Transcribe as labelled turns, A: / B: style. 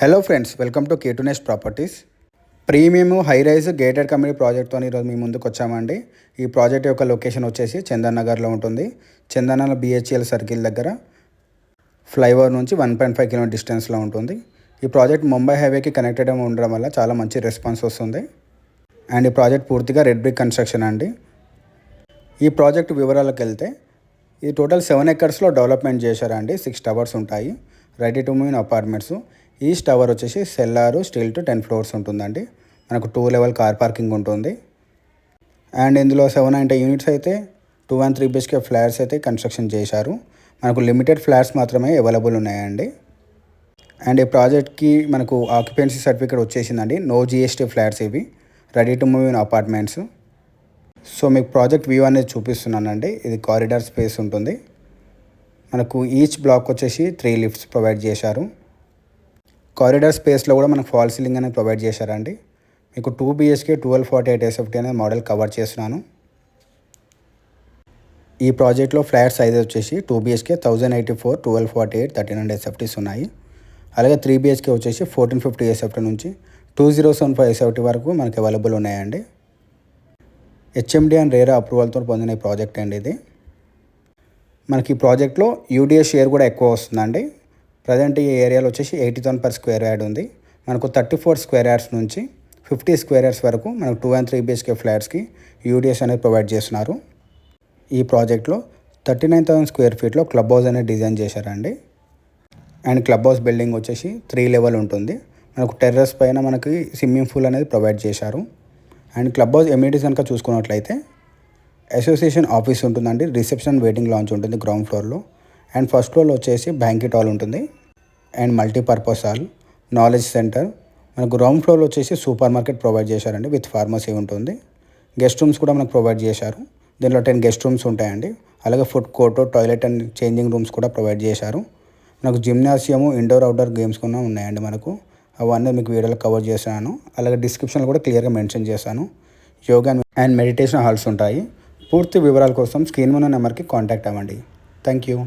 A: Hello friends, welcome to K2 Nest properties. Premium high rise gated community ప్రాజెక్ట్తో ఈరోజు మీ ముందుకు వచ్చామండి. ఈ ప్రాజెక్ట్ యొక్క లొకేషన్ వచ్చేసి చందన్ నగర్లో ఉంటుంది. చందన్ నగర్ BHEL సర్కిల్ దగ్గర ఫ్లైఓవర్ నుంచి 1.5 కిలోమీటర్ డిస్టెన్స్లో ఉంటుంది. ఈ ప్రాజెక్ట్ ముంబై హైవేకి కనెక్టెడ్ ఉండడం వల్ల చాలా మంచి రెస్పాన్స్ వస్తుంది. అండ్ ఈ ప్రాజెక్ట్ పూర్తిగా రెడ్ బ్రిక్ కన్స్ట్రక్షన్ అండి. ఈ ప్రాజెక్ట్ వివరాలకు వెళ్తే ఈ టోటల్ 7 ఎకర్స్లో డెవలప్మెంట్ చేశారండి. 6 టవర్స్ ఉంటాయి, ready to move apartments. Each tower వచ్చేసి సెల్లారు స్టీల్ టు 10 ఫ్లోర్స్ ఉంటుందండి. మనకు 2 లెవెల్ కార్ పార్కింగ్ ఉంటుంది. అండ్ ఇందులో 790 యూనిట్స్ అయితే 2 and 3 BHK ఫ్లాట్స్ అయితే కన్స్ట్రక్షన్ చేశారు. మనకు లిమిటెడ్ ఫ్లాట్స్ మాత్రమే అవైలబుల్ ఉన్నాయండి. అండ్ ఈ ప్రాజెక్ట్కి మనకు ఆక్యుపెన్సీ సర్టిఫికేట్ వచ్చేసిందండి. నో GST ఫ్లాట్స్ ఇవి, ready to move apartments. So మీకు ప్రాజెక్ట్ వ్యూ అనేది చూపిస్తున్నానండి. ఇది కారిడార్ స్పేస్ ఉంటుంది. మనకు ఈచ్ బ్లాక్ వచ్చేసి 3 లిఫ్ట్స్ ప్రొవైడ్ చేశారు. కారిడార్ స్పేస్లో కూడా మనకు ఫాల్ సీలింగ్ అనేది ప్రొవైడ్ చేశారండి. మీకు 2 BHK 1248 SFT అనే మోడల్ కవర్ చేస్తున్నాను. ఈ ప్రాజెక్ట్లో ఫ్లాట్ సైజ్ వచ్చేసి 2 BHK 1084, 1248, 1300 SFTs ఉన్నాయి. అలాగే 3 BHK వచ్చేసి 1450 SFT నుంచి 2075 SFT వరకు మనకి అవైలబుల్ ఉన్నాయండి. HMD అండ్ రేరా అప్రూవల్తో పొందిన ఈ ప్రాజెక్ట్ అండి ఇది. మనకి ఈ ప్రాజెక్ట్లో UDA షేర్ కూడా ఎక్కువ వస్తుందండి. ప్రజెంట్ ఈ ఏరియాలో వచ్చేసి 80,000 per square yard ఉంది. మనకు 34 square yards నుంచి 50 square yards వరకు మనకు 2 and 3 BHK ఫ్లాట్స్కి UDS అనేది ప్రొవైడ్ చేస్తున్నారు. ఈ ప్రాజెక్ట్లో 39,000 square feetలో క్లబ్ హౌస్ అనేది డిజైన్ చేశారండి. అండ్ క్లబ్ హౌస్ బిల్డింగ్ వచ్చేసి 3 లెవెల్ ఉంటుంది. మనకు టెర్రస్ పైన మనకి స్విమ్మింగ్ పూల్ అనేది ప్రొవైడ్ చేశారు. అండ్ క్లబ్ హౌస్ ఎమ్యూనిటీస్ కనుక చూసుకున్నట్లయితే అసోసియేషన్ ఆఫీస్ ఉంటుందండి. రిసెప్షన్, వెయిటింగ్ లాంచ్ ఉంటుంది గ్రౌండ్ ఫ్లోర్లో. అండ్ ఫస్ట్ ఫ్లోర్లో వచ్చేసి బ్యాంకెట్ హాల్ ఉంటుంది. And multipurpose hall, knowledge centre. మనకు గ్రౌండ్ ఫ్లోర్లో వచ్చేసి సూపర్ మార్కెట్ ప్రొవైడ్ చేశారండి విత్ ఫార్మసీ ఉంటుంది. గెస్ట్ రూమ్స్ కూడా మనకు ప్రొవైడ్ చేశారు. దీనిలో 10 గెస్ట్ రూమ్స్ ఉంటాయండి. అలాగే food court, toilet and changing rooms కూడా ప్రొవైడ్ చేశారు. మనకు జిమ్నాసియము, ఇండోర్ అవుట్డోర్ గేమ్స్ కూడా ఉన్నాయండి. మనకు అవన్నీ మీకు వీడియోలో కవర్ చేశాను. అలాగే డిస్క్రిప్షన్లో కూడా క్లియర్గా మెన్షన్ చేశాను. యోగా అండ్ మెడిటేషన్ హాల్స్ ఉంటాయి. పూర్తి వివరాల కోసం స్క్రీన్ మీద నెంబర్కి కాంటాక్ట్ అవ్వండి. Thank you.